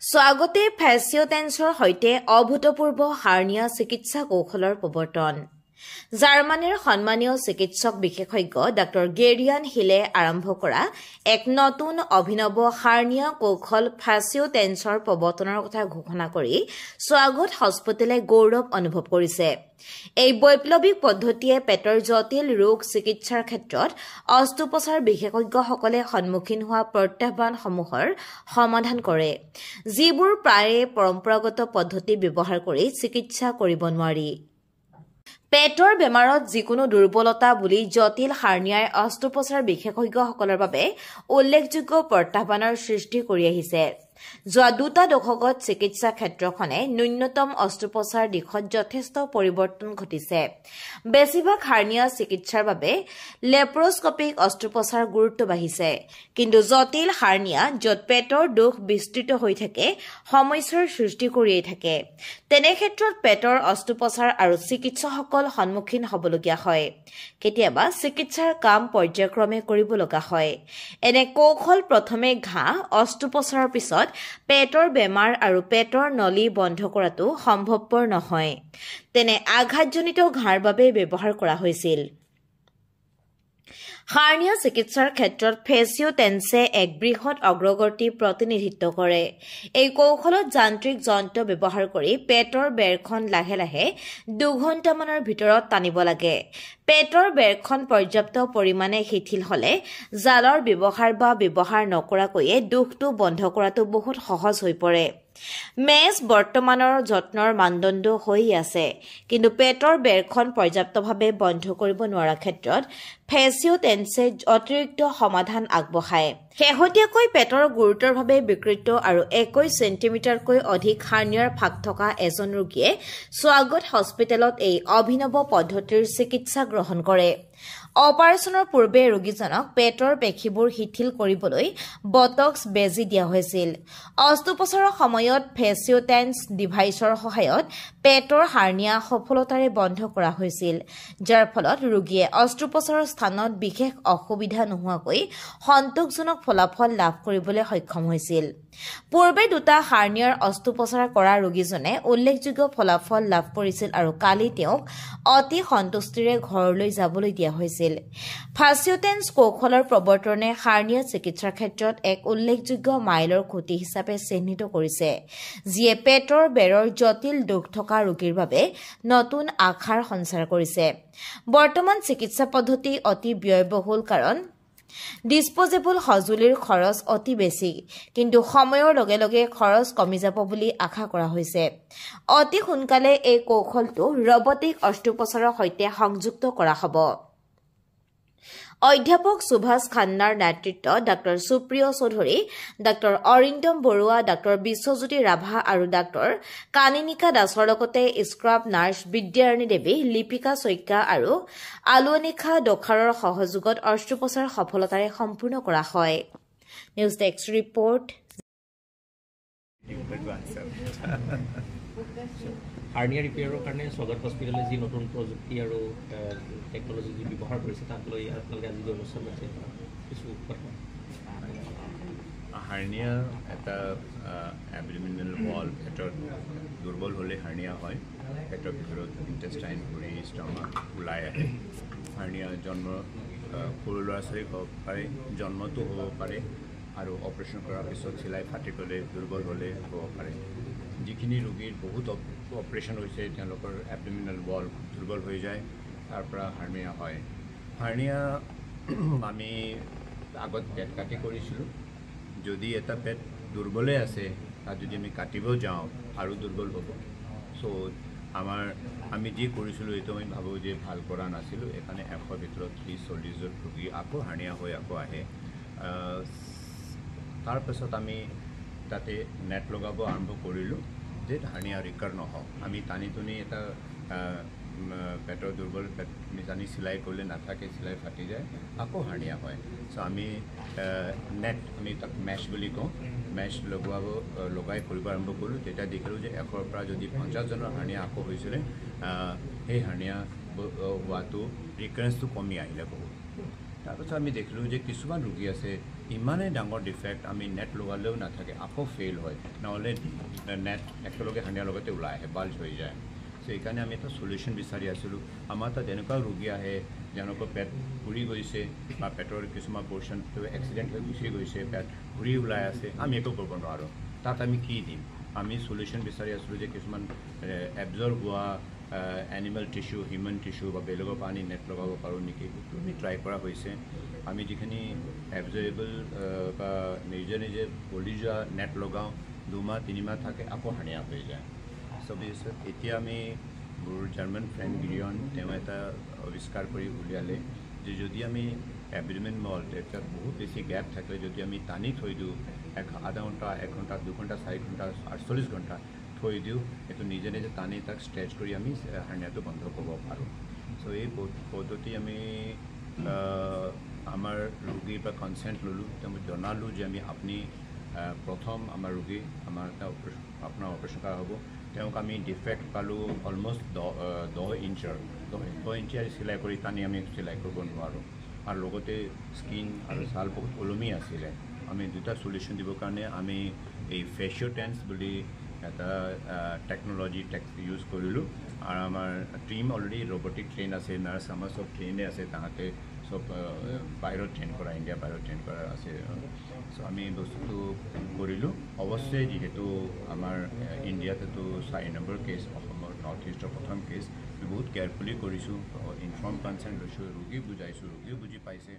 স্বাগতে ফেচিঅ'টেন্সৰ সৈতে অভূতপূৰ্ব হাৰ্নিয়া চিকিৎসা কৌশলৰ প্ৰৱৰ্তন জাৰ্মানীৰ সন্মানীয় চিকিৎসক বিশেষজ্ঞ ডাক্তৰ গেৰিয়ান হিলে আৰম্ভ কৰা এক নতুন অভিনৱ হাৰ্নিয়া কৌশল ফেচিঅ'টেন্সৰ প্ৰৱৰ্তনৰ কথা ঘোষণা কৰি স্বাগত হস্পিটেলে গৌৰৱ অনুভৱ কৰিছে। এই বৈপ্লৱিক পদ্ধতিয়ে পেটৰ জটিল ৰোগ চিকিৎসাৰ ক্ষেত্ৰত অস্ত্ৰোপচাৰ বিশেষজ্ঞসকলে সন্মুখীন হোৱা প্ৰত্যাহ্বানসমূহৰ সমাধান কৰে, যিবোৰ প্ৰায়ে পৰম্পৰাগত পদ্ধতি ব্যৱহাৰ কৰি চিকিৎসা কৰিব নোৱাৰি। পেটৰ বেমাৰত যিকোনো দুৰ্বলতা বুলি জটিল হাৰ্নিয়াৰ অস্ত্ৰোপচাৰ বিশেষজ্ঞসকলৰ বাবে উল্লেখযোগ্য প্ৰত্যাহ্বানৰ সৃষ্টি কৰি আহিছে। যোৱা 2 দশকত চিকিৎসা ক্ষেত্ৰখনে ন্যূনতম অস্ত্ৰোপচাৰ দিশত যথেষ্ট পৰিৱৰ্তন ঘটিছে। বেছিভাগ হাৰ্নিয়া চিকিৎসাৰ বাবে লেপ্ৰস্কপিক অস্ত্ৰোপচাৰ গুৰুত্ব বাঢ়িছে, কিন্তু জটিল হাৰ্নিয়া য'ত পেটৰ দোষ বিস্তৃত হৈ থাকে সমস্যাৰ সৃষ্টি কৰিয়েই থাকে। তেনে ক্ষেত্ৰত পেটৰ অস্ত্ৰোপচাৰ আৰু চিকিৎসকসকল সন্মুখীন হ'বলগীয়া হয়। কেতিয়াবা চিকিৎসাৰ কাম পৰ্যায়ক্ৰমে কৰিব লগা হয়। এনে কৌশল প্ৰথমে ঘাঁ অস্ত্ৰোপচাৰৰ পিছত পেটৰ বেমাৰ আৰু পেটৰ নলী বন্ধ কৰাটো সম্ভৱপৰ নহয়। তেনে আঘাতজনিত ঘাঁৰ বাবে ব্যৱহাৰ কৰা হৈছিল। হাৰ্নিয়া চিকিৎসাৰ ক্ষেত্ৰত ফেচিঅ'টেন্সে এক বৃহৎ অগ্ৰগতি প্ৰতিনিধিত্ব কৰে। এই কৌশলত যান্ত্ৰিক যন্ত্ৰ ব্যৱহাৰ কৰি পেটৰ বেৰখন লাহে লাহে 2 ঘণ্টামানৰ ভিতৰত টানিব লাগে। পেটৰ বেৰখন পৰ্যাপ্ত পৰিমাণে শিথিল হ'লে জালৰ ব্যৱহাৰ নকৰাকৈয়ে দোষটো বন্ধ কৰাটো বহুত সহজ হৈ পৰে। মেছ বৰ্তমানৰ যত্নৰ মানদণ্ড হৈ আছে, কিন্তু পেটৰ বেৰখন পৰ্যাপ্তভাৱে বন্ধ কৰিব নোৱাৰা ক্ষেত্ৰত ফেচিঅ'টেন্সে অতিৰিক্ত সমাধান আগবঢ়ায়। শেহতীয়াকৈ পেটৰ গুৰুতৰভাৱে বিকৃত আৰু 21 চেণ্টিমিটাৰকৈ অধিক হাৰ্নিয়াৰ ফাঁক থকা এজন ৰোগীয়ে স্বাগত হস্পিটেলত এই অভিনৱ পদ্ধতিৰ চিকিৎসা গ্ৰহণ কৰে। অপাৰেচনৰ পূৰ্বে ৰোগীজনক পেটৰ পেশীবোৰ শিথিল কৰিবলৈ বটক্স বেজী দিয়া হৈছিল। অস্ত্ৰোপচাৰৰ সময়ত ফেচিঅ'টেন্স ডিভাইচৰ সহায়ত পেটৰ হাৰ্নিয়া সফলতাৰে বন্ধ কৰা হৈছিল, যাৰ ফলত ৰোগীয়ে অস্ত্ৰোপচাৰৰ স্থানত বিশেষ অসুবিধা নোহোৱাকৈ সন্তোষজনক ফলাফল লাভ কৰিবলৈ সক্ষম হৈছিল। পূৰ্বে 2 হাৰ্নিয়াৰ অস্ত্ৰোপচাৰ কৰা ৰোগীজনে উল্লেখযোগ্য ফলাফল লাভ কৰিছিল আৰু কালি তেওঁক অতি সন্তুষ্টিৰে ঘৰলৈ যাবলৈ দিয়া হৈছিল। ফেচিঅ'টেন্স কৌশলৰ প্ৰৱৰ্তনে হাৰ্নিয়া চিকিৎসাৰ ক্ষেত্ৰত এক উল্লেখযোগ্য মাইলৰ খুঁটি হিচাপে চিহ্নিত কৰিছে, যিয়ে পেটৰ বেৰৰ জটিল দোষ থকা ৰোগীৰ বাবে নতুন আশাৰ সঞ্চাৰ কৰিছে। বৰ্তমান চিকিৎসা পদ্ধতি অতি ব্যয়বহুল কাৰণ ডিছপ'জেবল সঁজুলিৰ খৰচ অতি বেছি, কিন্তু সময়ৰ লগে লগে খৰচ কমি যাব বুলি আশা কৰা হৈছে। অতি সোনকালে এই কৌশলটো ৰবটিক অস্ত্ৰোপচাৰৰ সৈতে সংযুক্ত কৰা হ'ব। অধ্যাপক সুভাষ খান্নাৰ নেতৃত্বত ডাক্তৰ সুপ্ৰিয় চৌধুৰী, ডাক্তৰ অৰিন্দম বৰুৱা, ডাক্তৰ বিশ্বজ্যোতি ৰাভা আৰু ডাক্তৰ কানিনিকা দাসৰ লগতে স্ক্ৰাব নাৰ্ছ বিদ্যাৰাণী দেৱী, লিপিকা শইকীয়া আৰু আলোৱানিশা দখাৰৰ সহযোগত অস্ত্ৰোপচাৰ সফলতাৰে সম্পূৰ্ণ কৰা হয়। News desk report. হাৰ্নিয়া ৰিপেয়াৰৰ কাৰণে স্বাগত হস্পিটেলে যি নতুন প্ৰযুক্তি আৰু টেকনলজি যি ব্যৱহাৰ কৰিছে তাক লৈ আপোনালোকে আজি অনুষ্ঠান আছে কিছু কথা। হাৰ্নিয়া এটা এবডমিনেল ৱাল, পেটৰ দুৰ্বল হ'লে হাৰ্নিয়া হয়। পেটৰ ভিতৰত ইণ্টেষ্টাইন, ভৰি, ষ্টমাক ওলাই আহে। হাৰ্নিয়া জন্ম সৰু ল'ৰা ছোৱালীক হ'ব পাৰে, জন্মতো হ'ব পাৰে, আৰু অপাৰেশ্যন কৰাৰ পিছত চিলাই ফাটি গ'লে দুৰ্বল হ'লে হ'ব পাৰে। যিখিনি ৰোগীৰ বহুত অপাৰেশ্যন হৈছে তেওঁলোকৰ এবডমিনেল ৱাল দুৰ্বল হৈ যায়, তাৰ পৰা হাৰ্নিয়া হয়। হাৰ্নিয়া আমি আগত পেট কাটি কৰিছিলোঁ। যদি এটা পেট দুৰ্বলে আছে তাত যদি আমি কাটিব যাওঁ আৰু দুৰ্বল হ'ব। চ' আমি যি কৰিছিলোঁ এইটো আমি ভাবোঁ যে ভাল কৰা নাছিলোঁ। এইকাৰণে 100 ভিতৰত 30-40জন ৰোগী আকৌ হাৰ্নিয়া হৈ আকৌ আহে। তাৰপাছত আমি তাতে নেট লগাব আৰম্ভ কৰিলোঁ যে হাৰ্নিয়া ৰিকাৰ নহওক। আমি টানি এটা পেটৰ দুৰ্বল পেট টানি চিলাই কৰিলে নাথাকে, চিলাই ফাটি যায়, আকৌ হাৰ্নিয়া হয়। চ' আমি নেট, আমি তাক মেছ বুলি কওঁ, মেছ লগাই কৰিব আৰম্ভ কৰিলোঁ। তেতিয়া দেখিলোঁ যে 100ৰ পৰা যদি 50জনৰ হাৰ্নিয়া আকৌ হৈছিলে, সেই হাৰ্নিয়া হোৱাটো ৰিকাৰেঞ্চটো কমি আহিলে বহুত। তাৰপাছত আমি দেখিলোঁ যে কিছুমান ৰোগী আছে ইমানেই ডাঙৰ ডিফেক্ট আমি নেট লগালেও নাথাকে আকৌ ফেইল হয় নহ'লে নেট একেলগে হানিয়াৰ লগতে ওলাই আহে বাল্জ হৈ যায় চ' সেইকাৰণে আমি এটা চলিউশ্যন বিচাৰি আছিলোঁ আমাৰ তাত এনেকুৱা ৰোগী আহে যেনেকৈ পেট ঘূৰি গৈছে বা পেটৰ কিছুমান পৰ্চনটো এক্সিডেণ্ট হৈ গুচি গৈছে পেট ঘূৰি ওলাই আছে আমি একো কৰিব নোৱাৰোঁ তাত আমি কি দিম আমি চলিউশ্যন বিচাৰি আছিলোঁ যে কিছুমান এবজৰ্ব হোৱা এনিমেল টিচু হিউমেন টিচু বা বেলেগৰ পৰা আনি নেট লগাব পাৰোঁ নেকি সেইটো আমি ট্ৰাই কৰা হৈছে আমি যিখিনি এবজৰ্বেবল বা নিজে নিজে পলি যোৱা নেট লগাওঁ 2 মাহ 3 মাহ থাকে আকৌ হানিয়া হৈ যায় চব এতিয়া আমি মোৰ জাৰ্মান ফ্ৰেণ্ড গিৰিয়ন তেওঁ এটা আৱিষ্কাৰ কৰি উলিয়ালে যে যদি আমি এবডোমেন মল তেতিয়া বহুত বেছি গেপ থাকিলে যদি আমি টানি থৈ দিওঁ আধা ঘণ্টা 1 ঘণ্টা 2 ঘণ্টা 4 ঘণ্টা 48 ঘণ্টা থৈ দিওঁ এইটো নিজে নিজে টানি তাক ষ্ট্ৰেচ কৰি আমি হাৰ্নিয়াটো বন্ধ কৰিব পাৰোঁ চ' এই পদ্ধতি আমি আমাৰ ৰোগীৰ পৰা কনচেণ্ট ল'লোঁ তেওঁ জনালোঁ যে আপুনি প্ৰথম আমাৰ ৰোগী আমাৰ এটা আপোনাৰ অপাৰেশ্যন কৰা হ'ব তেওঁক আমি ডিফেক্ট পালোঁ অলমষ্ট 10 ইঞ্চৰ 10 ইঞ্চি চিলাই কৰি টানি আমি চিলাই কৰিব নোৱাৰোঁ আৰু লগতে স্কিন আৰু ছাল বহুত ওলমি আছিলে আমি দুটা চলিউশ্যন দিবৰ কাৰণে আমি এই ফেচিঅ' টেন্স বুলি এটা টেকন'লজি ইউজ কৰিলোঁ আৰু আমাৰ টীম অলৰেডি ৰবটিক ট্ৰেইন আছে নাৰ্ছ আমাৰ চব ট্ৰেইনে আছে তাহাঁতে সব বাহিৰত ট্ৰেইন কৰা ইণ্ডিয়া বাহিৰত ট্ৰেইন কৰা আছে চ' আমি বস্তুটো কৰিলোঁ অৱশ্যে যিহেতু আমাৰ ইণ্ডিয়াতেতো 4 নম্বৰ কেছ অসমৰ নৰ্থ ইষ্টৰ প্ৰথম কেছ বহুত কেয়াৰফুলি কৰিছোঁ ইনফৰ্ম কনচেণ্ট লৈছোঁ ৰোগী বুজাইছোঁ ৰোগীও বুজি পাইছে